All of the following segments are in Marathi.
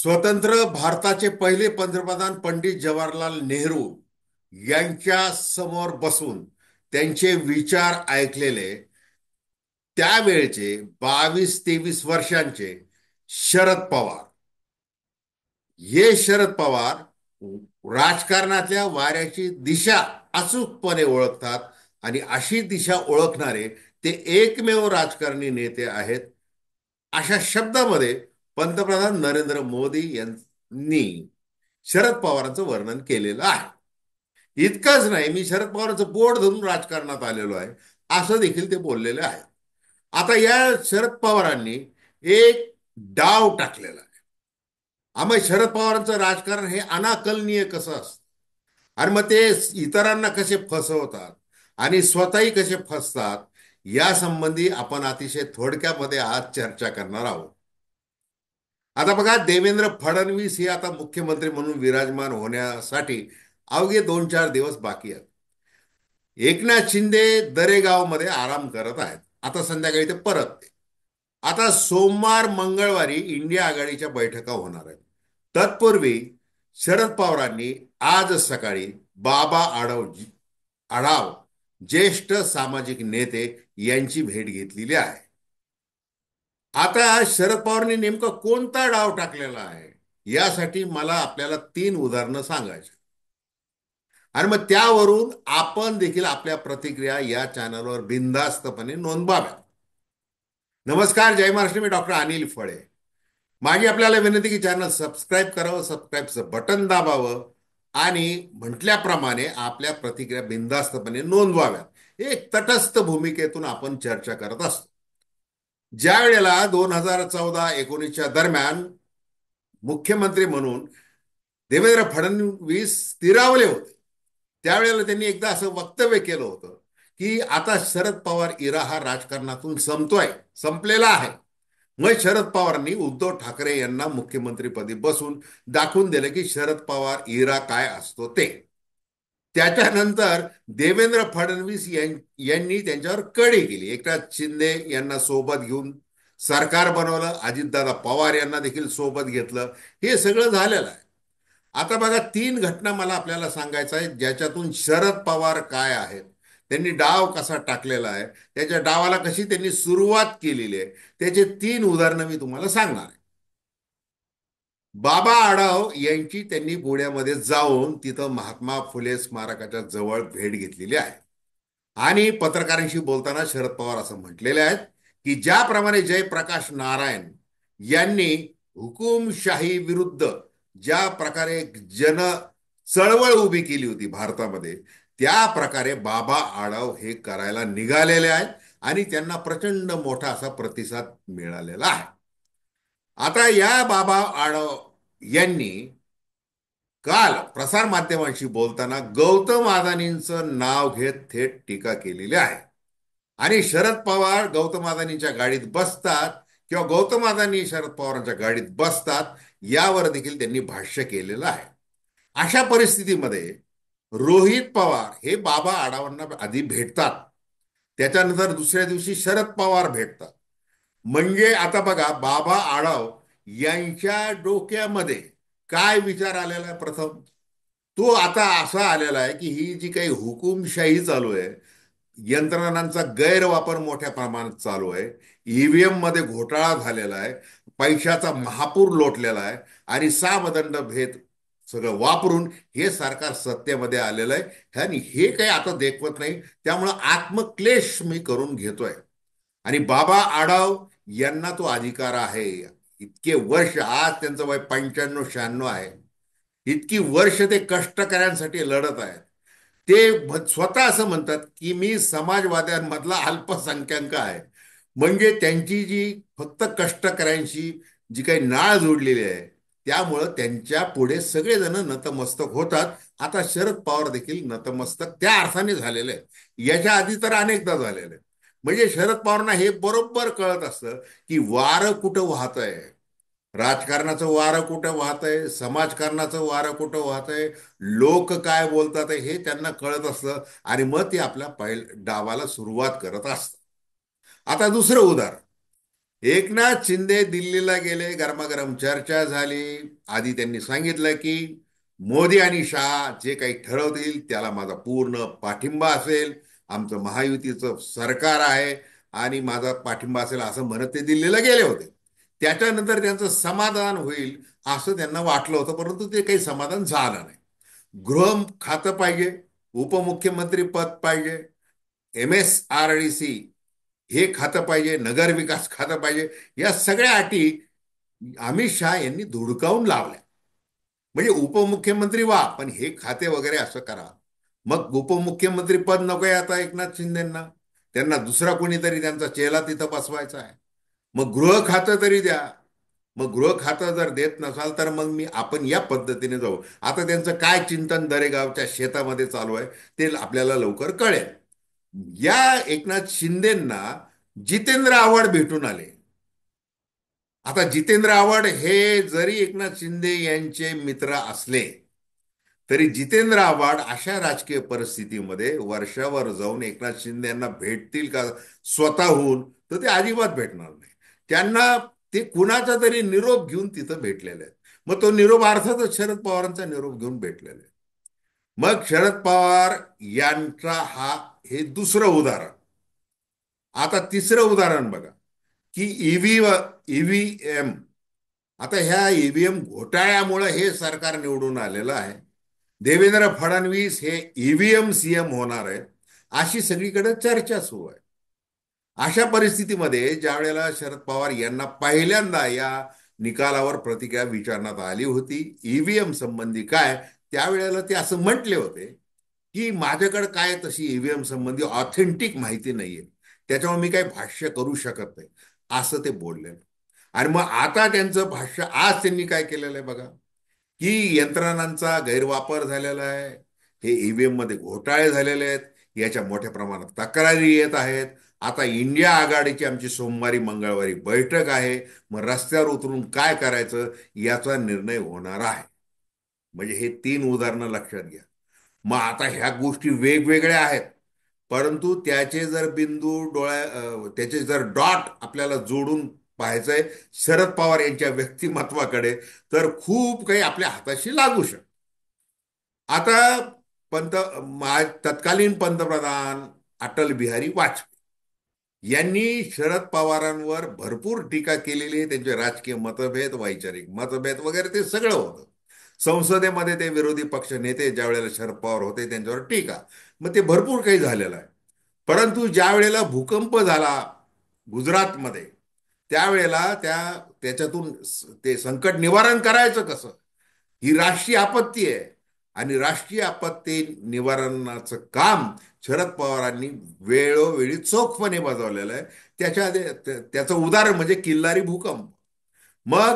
स्वतंत्र भारताचे पहिले पंतप्रधान पंडित जवाहरलाल नेहरू यांच्या समोर बसून त्यांचे विचार ऐकलेले त्यावेळचे 22-23 वर्षांचे शरद पवार. हे शरद पवार राजकारणातल्या वाऱ्याची दिशा अचूकपणे ओळखतात आणि अशी दिशा ओळखणारे ते एकमेव राजकारणी नेते आहेत. अशा शब्दामध्ये पंतप्रधान नरेंद्र मोदी यांनी शरद पवारांचं वर्णन केलेलं आहे. इतकंच नाही, मी शरद पवारांचं बोट धरून राजकारणात आलेलो आहे असं देखील ते बोललेले आहे. आता या शरद पवारांनी एक डाव टाकलेला आहे. आम्ही शरद पवारांचं राजकारण हे अनाकलनीय कसं असतं आणि मग ते इतरांना कसे फसवतात आणि स्वतःही कसे फसतात या संबंधी आपण अतिशय थोडक्यामध्ये आज चर्चा करणार आहोत. आता बघा, देवेंद्र फडणवीस हे आता मुख्यमंत्री म्हणून विराजमान होण्यासाठी अवघे 2-4 दिवस बाकी आहेत. एकनाथ शिंदे दरेगावमध्ये आराम करत आहेत. आता संध्याकाळी ते परत. आता सोमवार मंगळवारी इंडिया आघाडीच्या बैठका होणार आहेत. तत्पूर्वी शरद पवारांनी आज सकाळी बाबा आढाव ज्येष्ठ सामाजिक नेते यांची भेट घेतलेली आहे. आता शरद पवारांनी नेमका कोणता डाव टाकलेला आहे यासाठी मला आपल्याला 3 उदाहरणं सांगायची आणि मग त्यावरून आपण देखील आपल्या प्रतिक्रिया या चॅनलवर बिनधास्तपणे नोंदवाव्या. नमस्कार, जय महाराष्ट्र. मी डॉक्टर अनिल फळे. माझी आपल्याला विनंती की चॅनल सबस्क्राईब करावं, सबस्क्राईबचं बटन दाबावं आणि म्हटल्याप्रमाणे आपल्या प्रतिक्रिया बिनधास्तपणे नोंदवाव्या. एक तटस्थ भूमिकेतून आपण चर्चा करत असतो. ज्या वेळेला 2014-19च्या दरम्यान मुख्यमंत्री म्हणून देवेंद्र फडणवीस स्थिरावले होते, त्यावेळेला त्यांनी एकदा असं वक्तव्य केलं होतं की आता शरद पवार इरा हा राजकारणातून संपलेला आहे. मग शरद पवारांनी उद्धव ठाकरे यांना मुख्यमंत्रीपदी बसून दाखवून दिलं की शरद पवार इरा काय असतो ते. त्याच्यानंतर देवेंद्र फडणवीस यांनी त्यांच्यावर कडी केली. एकनाथ शिंदे यांना सोबत घेऊन सरकार बनवलं, अजितदादा पवार यांना देखील सोबत घेतलं. हे सगळं झालेलं आहे. आता बघा, 3 घटना मला आपल्याला सांगायचं आहे ज्याच्यातून शरद पवार काय आहेत, त्यांनी डाव कसा टाकलेला आहे, त्याच्या डावाला कशी त्यांनी सुरुवात केलेली आहे, त्याचे 3 उदाहरणं मी तुम्हाला सांगणार आहे. बाबा आढाव यांची त्यांनी पुण्यामध्ये जाऊन तिथं महात्मा फुले स्मारकाच्या जवळ भेट घेतलेली आहे आणि पत्रकारांशी बोलताना शरद पवार असं म्हटलेले आहेत की ज्याप्रमाणे जयप्रकाश नारायण यांनी हुकुमशाही विरुद्ध ज्या प्रकारे जन चळवळ उभी केली होती भारतामध्ये, त्या प्रकारे बाबा आढाव हे करायला निघालेले आहेत आणि त्यांना प्रचंड मोठा असा प्रतिसाद मिळालेला आहे. आता या बाबा आढाव यांनी काल प्रसार माध्यमांशी बोलताना गौतम अदानींचं नाव घेत थेट टीका केलेली आहे आणि शरद पवार गौतम अदानींच्या गाडीत बसतात किंवा गौतम अदानी शरद पवारांच्या गाडीत बसतात यावर देखील त्यांनी भाष्य केलेलं आहे. अशा परिस्थितीमध्ये रोहित पवार हे बाबा आढावांना आधी भेटतात, त्याच्यानंतर दुसऱ्या दिवशी शरद पवार भेटतात. म्हणजे आता बघा, बाबा आढाव यांच्या डोक्यामध्ये काय विचार आलेला आहे? प्रथम तो आता असा आलेला आहे की ही जी काही हुकुमशाही चालू आहे, यंत्रणांचा गैरवापर मोठ्या प्रमाणात चालू आहे, ईव्हीएम मध्ये घोटाळा झालेला आहे, पैशाचा महापूर लोटलेला आहे आणि सामदंड भेद सगळं वापरून हे सरकार सत्तेमध्ये आलेलं आहे आणि हे काही आता देखवत नाही. त्यामुळं आत्मक्लेश मी करून घेतोय आणि बाबा आढाव यांना तो अधिकार आहे. इतके वर्ष, आज त्यांचं वय 95-96 आहे, इतकी वर्ष ते कष्टकऱ्यांसाठी लढत आहेत. ते स्वतः असं म्हणतात की मी समाजवाद्यांमधला अल्पसंख्याक आहे. म्हणजे त्यांची जी फक्त कष्टकऱ्यांशी जी काही नाळ जोडलेली आहे त्यामुळं त्यांच्या पुढे सगळेजण नतमस्तक होतात. आता शरद पवार देखील नतमस्तक त्या अर्थाने झालेले आहे. याच्या आधी तर अनेकदा झालेले आहे. म्हणजे शरद पवारांना हे बरोबर कळत असतं की वारं कुठं वाहतंय, राजकारणाचं वारं कुठं वाहतंय, समाजकारणाचं वारं कुठं वाहतंय, लोक काय बोलतात हे त्यांना कळत असतं आणि मग ते आपल्या डावाला सुरुवात करत असतात. आता दुसरं उदाहरण, एकनाथ शिंदे दिल्लीला गेले, गरमागरम चर्चा झाली. आधी त्यांनी सांगितलं की मोदी आणि शहा जे काही ठरवतील त्याला माझा पूर्ण पाठिंबा असेल, आमचं महायुतीचं सरकार आहे आणि माझा पाठिंबा असेल असं म्हणत ते दिल्लीला गेले होते. त्याच्यानंतर त्यांचं समाधान होईल असं त्यांना वाटलं होतं, परंतु ते काही समाधान झालं नाही. गृह खातं पाहिजे, उपमुख्यमंत्री पद पाहिजे, MSRDC हे खातं पाहिजे, नगरविकास खातं पाहिजे, या सगळ्या अटी अमित शहा यांनी धुडकावून लावल्या. म्हणजे उपमुख्यमंत्री व्हा, पण हे खाते वगैरे असं करा. मग उपमुख्यमंत्री पद नकोय आता एकनाथ शिंदेना, त्यांना दुसरा कोणीतरी त्यांचा चेला तिथं बसवायचा आहे. मग गृह खातं तरी द्या. मग गृह खातं जर देत नसाल तर मग आपण या पद्धतीने जाऊ. आता त्यांचं काय चिंतन दरेगावच्या शेतामध्ये चालू आहे ते आपल्याला लवकर कळेल. या एकनाथ शिंदेंना जितेंद्र आव्हाड भेटून आले. आता जितेंद्र आव्हाड हे जरी एकनाथ शिंदे यांचे मित्र असले तरी जितेंद्र आव्हाड अशा राजकीय परिस्थितीमध्ये वर्षावर जाऊन एकनाथ शिंदे यांना भेटतील का स्वतःहून, तर ते अजिबात भेटणार नाही. त्यांना ते कुणाचा तरी निरोप घेऊन तिथं भेटलेले आहेत. मग तो निरोप अर्थातच शरद पवारांचा निरोप घेऊन भेटलेला आहे. मग शरद पवार यांचा हे दुसरं उदाहरण. आता तिसरं उदाहरण बघा की ईव्हीएम. आता ह्या ईव्हीएम घोटाळ्यामुळे हे सरकार निवडून आलेलं आहे. देवेंद्र फडणवीस हे ईव्हीएम सीएम होणार आहेत अशी सगळीकडे चर्चा सुरू आहे. अशा परिस्थितीमध्ये ज्या वेळेला शरद पवार यांना पहिल्यांदा या निकालावर प्रतिक्रिया विचारण्यात आली होती ईव्हीएम संबंधी काय, त्यावेळेला ते असं म्हटले होते की माझ्याकडे काय तशी ईव्हीएम संबंधी ऑथेंटिक माहिती नाहीये, त्याच्यामुळे मी काही भाष्य करू शकत नाही असं ते बोलले. आणि मग आता त्यांचं भाष्य आज त्यांनी काय केलेलं आहे बघा, की यंत्रणांचा गैरवापर झालेला आहे, हे ईव्हीएम मध्ये घोटाळे झालेले आहेत, याच्या मोठ्या प्रमाणात तक्रारी येत आहेत. आता इंडिया आघाडीची आमची सोमवारी मंगळवारी बैठक आहे, मग रस्त्यावर उतरून काय करायचं याचा निर्णय होणार आहे. म्हणजे हे 3 उदाहरणं लक्षात घ्या. मग आता ह्या गोष्टी वेगवेगळ्या आहेत, परंतु त्याचे जर बिंदू त्याचे जर डॉट आपल्याला जोडून पाहायचंय शरद पवार यांच्या व्यक्तिमत्वाकडे, तर खूप काही आपल्या हाताशी लागू शकतं. आता पंत तत्कालीन पंतप्रधान अटल बिहारी वाजपेयी यांनी शरद पवारांवर भरपूर टीका केलेली आहे. त्यांचे राजकीय मतभेद, वैचारिक मतभेद वगैरे ते सगळं होतं. संसदेमध्ये ते विरोधी पक्ष नेते ज्या वेळेला शरद पवार होते त्यांच्यावर टीका, मग ते भरपूर काही झालेलं आहे. परंतु ज्या वेळेला भूकंप झाला गुजरातमध्ये, त्यावेळेला त्याच्यातून ते संकट निवारण करायचं कसं, ही राष्ट्रीय आपत्ती आहे. आणि राष्ट्रीय आपत्ती निवारणाचं काम शरद पवारांनी वेळोवेळी चोखपणे बजावलेलं आहे. त्याचं उदाहरण म्हणजे किल्लारी भूकंप. मग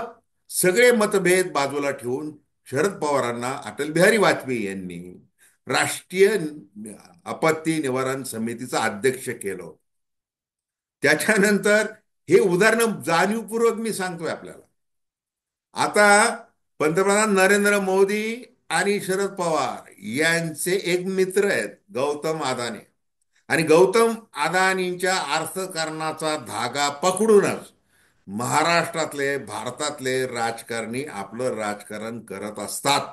सगळे मतभेद बाजूला ठेवून शरद पवारांना अटल बिहारी वाजपेयी यांनी राष्ट्रीय आपत्ती निवारण समितीचं अध्यक्ष केलं. त्याच्यानंतर हे उदाहरण जाणीवपूर्वक मी सांगतोय आपल्याला. आता पंतप्रधान नरेंद्र मोदी आणि शरद पवार यांचे एक मित्र आहेत गौतम अदानी. आणि गौतम अदानींच्या अर्थकारणाचा धागा पकडूनच महाराष्ट्रातले, भारतातले राजकारणी आपलं राजकारण करत असतात.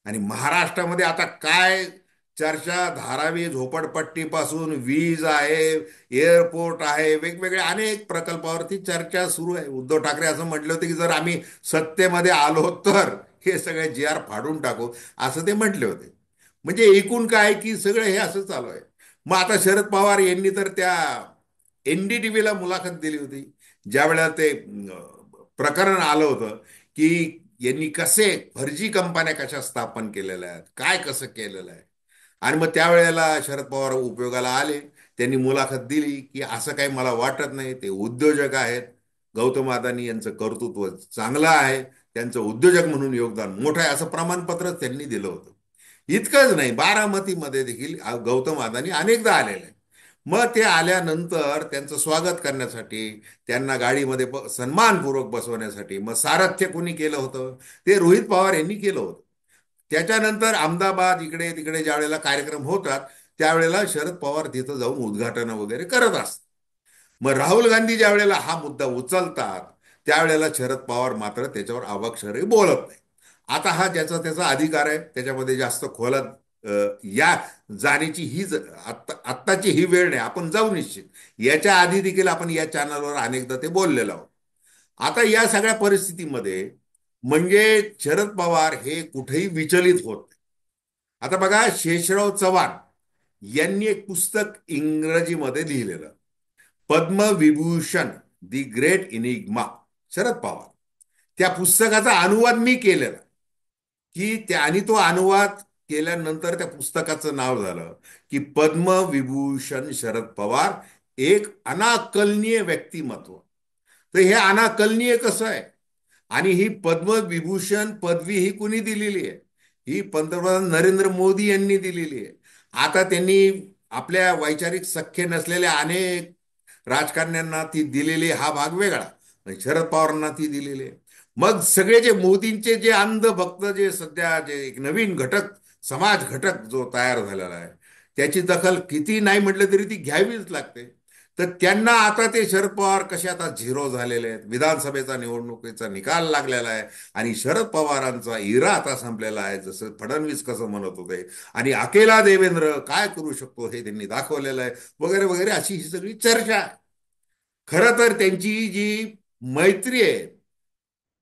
आणि महाराष्ट्रामध्ये आता काय चर्चा, धारावी झोपडपट्टीपासून वीज आहे, एअरपोर्ट आहे, वेगवेगळ्या अनेक प्रकल्पावरती चर्चा सुरू आहे. उद्धव ठाकरे असं म्हटले होते की जर आम्ही सत्तेमध्ये आलो तर हे सगळे GR फाडून टाकू, असं ते म्हटले होते. म्हणजे एकूण काय की सगळं हे असं चालू आहे. मग आता शरद पवार यांनी तर त्या NDTVला मुलाखत दिली होती, ज्या वेळेला ते प्रकरण आलं होतं की यांनी कसे फर्जी कंपन्या कशा स्थापन केलेल्या आहेत, काय कसं केलेलं आहे. आणि मग त्यावेळेला शरद पवार उपयोगाला आले. त्यांनी मुलाखत दिली की असं काही मला वाटत नाही, ते उद्योजक आहेत, गौतम अदानी यांचं कर्तृत्व चांगलं आहे, त्यांचं उद्योजक म्हणून योगदान मोठं आहे, असं प्रमाणपत्र त्यांनी दिलं होतं. इतकंच नाही, बारामतीमध्ये देखील गौतम अदानी अनेकदा आलेले आहे. मग ते आल्यानंतर त्यांचं स्वागत करण्यासाठी, त्यांना गाडीमध्ये सन्मानपूर्वक बसवण्यासाठी मग सारथ्य कोणी केलं होतं, ते रोहित पवार यांनी केलं होतं. त्याच्यानंतर अहमदाबाद इकडे तिकडे ज्या वेळेला कार्यक्रम होतात त्यावेळेला शरद पवार तिथं जाऊन उद्घाटन वगैरे करत असतात. मग राहुल गांधी ज्या वेळेला हा मुद्दा उचलतात त्यावेळेला शरद पवार मात्र त्याच्यावर अवाक्षरही बोलत नाही. आता हा ज्याचा त्याचा अधिकार आहे, त्याच्यामध्ये जास्त खोलात या जाण्याची आत्ताची ही वेळ नाही. आपण जाऊ निश्चित. याच्या आधी देखील आपण या चॅनलवर अनेकदा ते बोललेलो आहोत. आता या सगळ्या परिस्थितीमध्ये म्हणजे शरद पवार हे कुठेही विचलित होत नाही. आता बघा, शेषराव चव्हाण यांनी एक पुस्तक इंग्रजीमध्ये लिहिलेलं, Padma Vibhushan the great Enigma, Sharad Pawar. त्या पुस्तकाचा अनुवाद मी केलेला, की त्या आणि तो अनुवाद केल्यानंतर त्या पुस्तकाचं नाव झालं की पद्मविभूषण शरद पवार, एक अनाकलनीय व्यक्तिमत्व. तर हे अनाकलनीय कसं आहे? आणि ही पद्मविभूषण पदवी ही कुणी दिलेली आहे? ही पंतप्रधान नरेंद्र मोदी यांनी दिलेली आहे. आता त्यांनी आपल्या वैचारिक सख्य नसलेल्या अनेक राजकारण्यांना ती दिलेली, हा भाग वेगळा. शरद पवारांना ती दिलेली आहे. मग सगळे जे मोदींचे जे अंध भक्त, जे सध्या जे एक नवीन घटक, समाज घटक जो तयार झालेला आहे, त्याची दखल किती नाही म्हटलं तरी ती घ्यावीच लागते. तर त्यांना आता ते शरद पवार कसे आता झिरो झालेले आहेत. विधानसभेचा निवडणुकीचा निकाल लागलेला आहे आणि शरद पवारांचा इरा आता संपलेला आहे, जसं फडणवीस कसं म्हणत होते. आणि अकेला देवेंद्र काय करू शकतो हे त्यांनी दाखवलेलं आहे, वगैरे वगैरे, अशी ही सगळी चर्चा आहे. खरं तर त्यांची जी मैत्री आहे,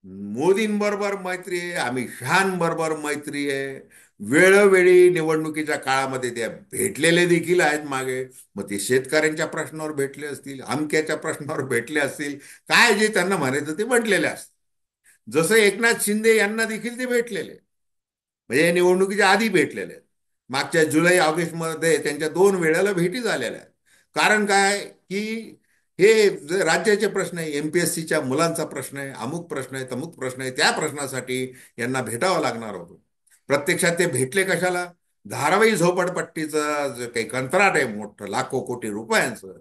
मोदींबरोबर मैत्री आहे, अमित शहाबरोबर मैत्री आहे. वेळोवेळी निवडणुकीच्या काळामध्ये त्या भेटलेले देखील आहेत मागे. मग ते शेतकऱ्यांच्या प्रश्नावर भेटले असतील, अमक्याच्या प्रश्नावर भेटले असतील, काय जे त्यांना म्हणायचं ते म्हटलेले असतील. जसं एकनाथ शिंदे यांना देखील ते भेटलेले, म्हणजे निवडणुकीच्या आधी भेटलेले आहेत. मागच्या जुलै ऑगस्टमध्ये त्यांच्या 2 वेळेला भेटी झालेल्या आहेत. कारण काय की हे राज्याचे प्रश्न आहे, एमपीएससीच्या मुलांचा प्रश्न आहे, अमुक प्रश्न आहे, तमुक प्रश्न आहे, त्या प्रश्नासाठी यांना भेटावं लागणार होतं. प्रत्यक्षात ते भेटले कशाला? धारावाही झोपडपट्टीचं जे काही कंत्राट आहे मोठं लाखो कोटी रुपयांचं,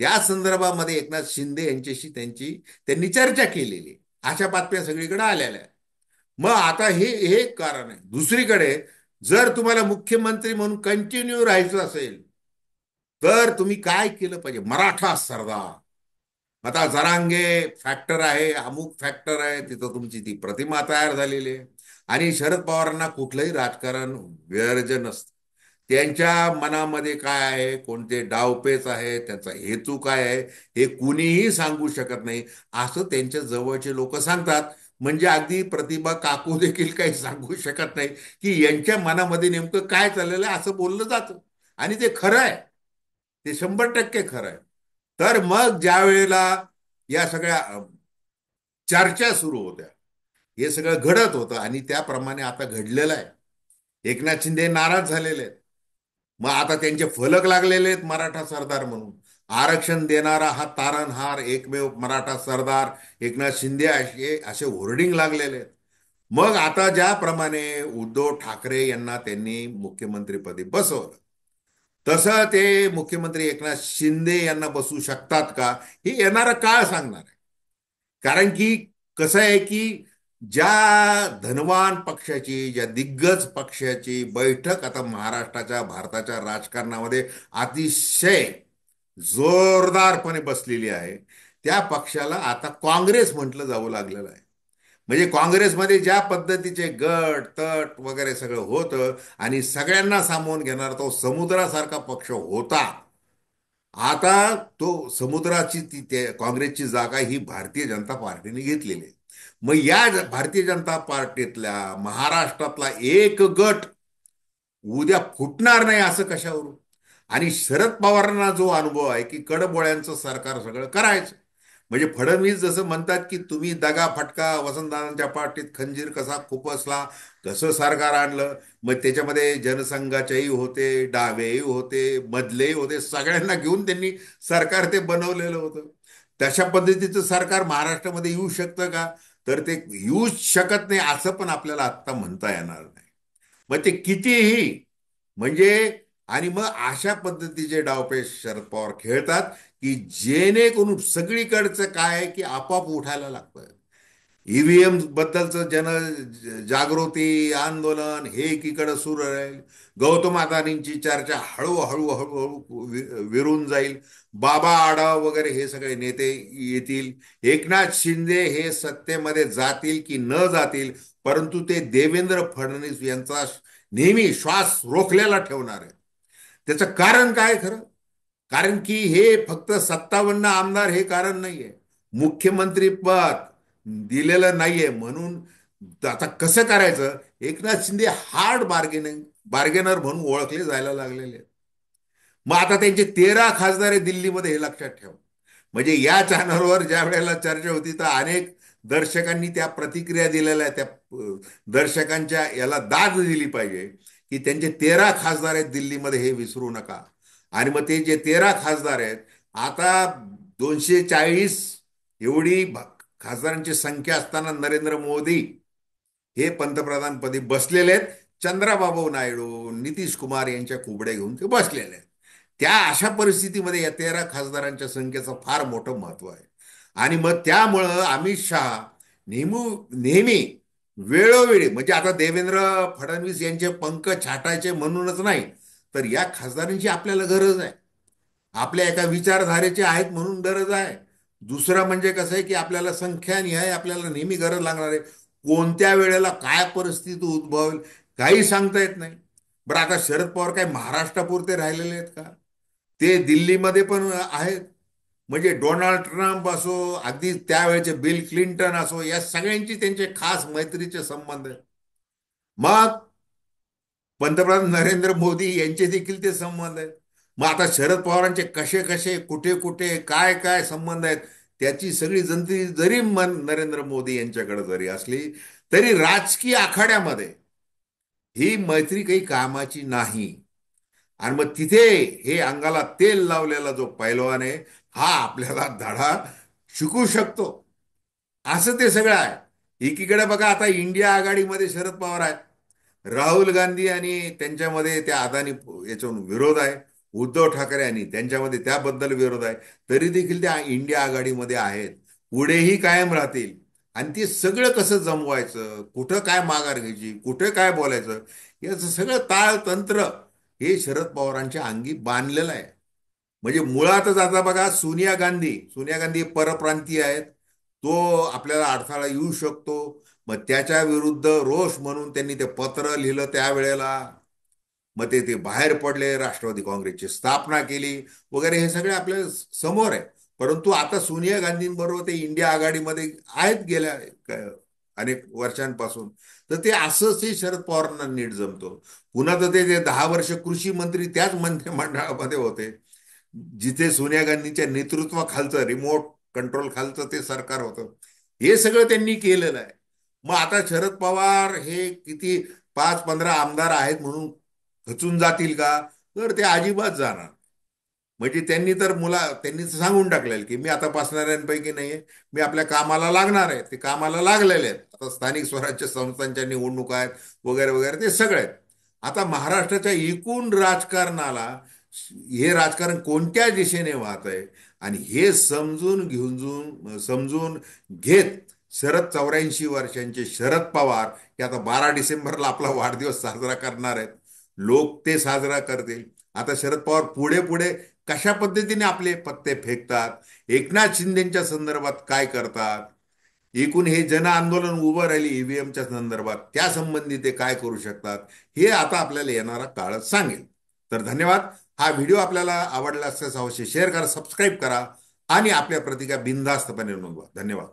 त्या संदर्भामध्ये एकनाथ शिंदे यांच्याशी त्यांनी चर्चा केलेली. अशा बातम्या सगळीकडे आलेल्या आहेत. मग आता हे हे कारण आहे. दुसरीकडे जर तुम्हाला मुख्यमंत्री म्हणून कंटिन्यू राहायचं असेल तर तुम्ही काय केलं पाहिजे? मराठा सरदार. आता जरांगे फॅक्टर आहे, अमुक फॅक्टर आहे, तिथं तुमची ती प्रतिमा तयार झालेली आहे. आणि शरद पवारांना कुठलंही राजकारण व्यर्ज नसतं. त्यांच्या मनामध्ये काय आहे, कोणते डावपेच आहे, त्यांचा हेतू काय आहे, हे कुणीही सांगू शकत नाही, असं त्यांच्या जवळचे लोक सांगतात. म्हणजे अगदी प्रतिभा काकू देखील काही सांगू शकत नाही की यांच्या मनामध्ये नेमकं काय चाललेलं आहे, असं बोललं जातं. आणि ते खरं आहे, ते 100% खरं आहे. तर मग ज्या वेळेला या सगळ्या चर्चा सुरू होत्या, हे सगळं घडत होतं आणि त्याप्रमाणे आता घडलेलं आहे. एकनाथ शिंदे नाराज झालेले आहेत. मग आता त्यांचे फलक लागलेले आहेत मराठा सरदार म्हणून. आरक्षण देणारा हा तारणहार, एकमेव मराठा सरदार एकनाथ शिंदे, असे असे होर्डिंग लागलेले आहेत. मग आता ज्याप्रमाणे उद्धव ठाकरे यांना त्यांनी मुख्यमंत्रीपदी बसवलं, तसं ते मुख्यमंत्री एकनाथ शिंदे यांना बसू शकतात का, हे येणारा काळ सांगणार आहे. कारण की कसं आहे की ज्या धनवान पक्षाची, ज्या दिग्गज पक्षाची बैठक आता महाराष्ट्राच्या, भारताच्या राजकारणामध्ये अतिशय जोरदारपणे बसलेली आहे, त्या पक्षाला आता काँग्रेस म्हटलं जाऊ लागलेलं आहे. म्हणजे काँग्रेसमध्ये ज्या पद्धतीचे गट तट वगैरे सगळं होतं आणि सगळ्यांना सामावून घेणारा तो समुद्रासारखा पक्ष होता, आता तो समुद्राची काँग्रेसची जागा ही भारतीय जनता पार्टीने घेतलेली आहे. मग या भारतीय जनता पार्टीतल्या महाराष्ट्रातला एक गट उद्या फुटणार नाही असं कशावरून? आणि शरद पवारांना जो अनुभव आहे की कडबोळ्यांचं सरकार सगळं करायचं, म्हणजे फडणवीस जसं म्हणतात की तुम्ही दगा फटका, वसंतदादांच्या पार्टीत खंजीर कसा खुपसला, कसं सरकार आणलं. मग त्याच्यामध्ये जनसंघाचेही होते, डावेही होते, मधलेही होते, सगळ्यांना घेऊन त्यांनी सरकार ते बनवलेलं होतं. तशा पद्धतीचं सरकार महाराष्ट्रामध्ये येऊ शकतं का? तर ते येऊच शकत नाही, असं पण आपल्याला आत्ता म्हणता येणार नाही. मग ते कितीही म्हणजे, आणि मग अशा पद्धतीचे डावपेच शरद पवार खेळतात की जेणेकरून सगळीकडचं काय आहे की आपोआप उठायला लागतं. ईव्हीएम बद्दलचं जागृती आंदोलन हे एकीकडे सुरू राहील. गौतम अदानींची चर्चा हळूहळू हळूहळू विरून जाईल. बाबा आढाव वगैरे हे सगळे नेते येतील. एकनाथ शिंदे हे सत्तेमध्ये जातील की न जातील, परंतु ते देवेंद्र फडणवीस यांचा नेहमी श्वास रोखलेला ठेवणार आहे. त्याचं कारण काय खरं? कारण की हे फक्त 57 आमदार हे कारण नाहीये. मुख्यमंत्री पद दिलेलं नाहीये म्हणून आता कसं करायचं? एकनाथ शिंदे हार्ड बार्गेनर म्हणून ओळखले जायला लागलेले आहेत. मग आता त्यांचे 13 खासदार आहे दिल्लीमध्ये, हे लक्षात ठेवा. म्हणजे या चॅनलवर ज्या वेळेला चर्चा होती तर अनेक दर्शकांनी त्या प्रतिक्रिया दिलेल्या आहेत. त्या दर्शकांच्या याला दाद दिली पाहिजे की त्यांचे 13 खासदार आहेत दिल्लीमध्ये, हे विसरू नका. आणि मग ते जे 13 खासदार आहेत, आता 240 एवढी खासदारांची संख्या असताना नरेंद्र मोदी हे पंतप्रधानपदी बसलेले आहेत. चंद्राबाबू नायडू, नितीश कुमार यांच्या कुबड्या घेऊन ते बसलेले आहेत. त्या अशा परिस्थितीमध्ये या 13 खासदारांच्या संख्येचं फार मोठं महत्व आहे. आणि मग त्यामुळं अमित शहा नेहमी नेहमी वेळोवेळी, म्हणजे आता देवेंद्र फडणवीस यांचे पंख छाटायचे म्हणूनच नाही, तर या खासदारांची आपल्याला गरज आहे. आपल्या एका विचारधारेचे आहेत म्हणून गरज आहे. दुसरं म्हणजे कसं आहे की आपल्याला संख्यानिहाय आपल्याला नेहमी गरज लागणार आहे. कोणत्या वेळेला काय परिस्थिती उद्भवेल काही सांगता येत नाही. बरं, आता शरद पवार काय महाराष्ट्रापुरते राहिलेले आहेत का? ते दिल्लीमध्ये पण आहेत. म्हणजे डोनाल्ड ट्रम्प असो, अगदी त्यावेळेचे बिल क्लिंटन असो, या सगळ्यांची त्यांचे खास मैत्रीचे संबंध आहेत. मग पंतप्रधान नरेंद्र मोदी यांचे देखील ते संबंध आहेत. मग आता शरद पवारांचे कसे कसे, कुठे कुठे, काय काय संबंध आहेत, त्याची सगळी जंत्री जरी नरेंद्र मोदी यांच्याकडे जरी असली, तरी राजकीय आखाड्यामध्ये ही मैत्री काही कामाची नाही. आणि मग तिथे हे अंगाला तेल लावलेला जो पैलवान आहे, हा आपल्याला धडा शिकू शकतो. असं ते सगळं आहे. एकीकडे बघा, आता इंडिया आघाडीमध्ये शरद पवार आहेत. राहुल गांधी आणि त्यांच्यामध्ये त्या अदानी याच्यावरून विरोध आहे. उद्धव ठाकरे आणि त्यांच्यामध्ये त्याबद्दल विरोध आहे. तरी देखील त्या इंडिया आघाडीमध्ये आहेत. पुढेही कायम राहतील. आणि ते सगळं कसं जमवायचं, कुठं काय माघार घ्यायची, कुठं काय बोलायचं, याचं सगळं ताळतंत्र हे शरद पवारांच्या अंगी बांधलेलं आहे. म्हणजे मुळातच आता बघा, सोनिया गांधी परप्रांतीय आहेत. तो आपल्याला अडथळा येऊ शकतो. मग त्याच्या विरुद्ध रोष म्हणून त्यांनी ते पत्र लिहिलं त्यावेळेला. मग ते ते बाहेर पडले, राष्ट्रवादी काँग्रेसची स्थापना केली वगैरे, हे सगळे आपल्या समोर आहे. परंतु आता सोनिया गांधींबरोबर ते इंडिया आघाडीमध्ये आहेत गेल्या अनेक वर्षांपासून. तर ते असंच हे शरद पवारांना नीट जमतो. पुन्हा तर ते 10 वर्ष कृषी मंत्री त्याच मंत्रिमंडळामध्ये होते, जिथे सोनिया गांधींच्या नेतृत्वाखालचं, रिमोट कंट्रोल खालचं ते सरकार होतं. हे सगळं त्यांनी केलेलं आहे. मग आता शरद पवार हे किती 5-15 आमदार आहेत म्हणून खचून जातील का? तर ते अजिबात जाणार. म्हणजे त्यांनी तर सांगून टाकलेलं की मी आता बसणाऱ्यांपैकी नाहीये, मी आपल्या कामाला लागणार आहे. ते कामाला लागलेले आहेत. आता स्थानिक स्वराज्य संस्थांच्या निवडणुका आहेत वगैरे वगैरे, ते सगळे आहेत. आता महाराष्ट्राच्या एकूण राजकारणाला हे राजकारण कोणत्या दिशेने वाहत आहे, आणि हे समजून घेत शरद 84 वर्षांचे शरद पवार हे आता 12 डिसेंबरला आपला वाढदिवस साजरा करणार आहेत. लोक ते साजरा करतील. आता शरद पवार पुढे पुढे कशा पद्धतीने आपले पत्ते फेकतात, एकनाथ शिंदेच्या संदर्भात काय करतात, एकूण हे जन आंदोलन उभं राहिली ईव्हीएमच्या संदर्भात, त्या संबंधी ते काय करू शकतात, हे आता आपल्याला येणारा काळच सांगेल. तर धन्यवाद. हा व्हिडिओ आपल्याला आवडला असल्यास अवश्य शेअर करा, सबस्क्राईब करा आणि आपल्या प्रतिक्रिया बिनधास्तपणे नोंदवा. धन्यवाद.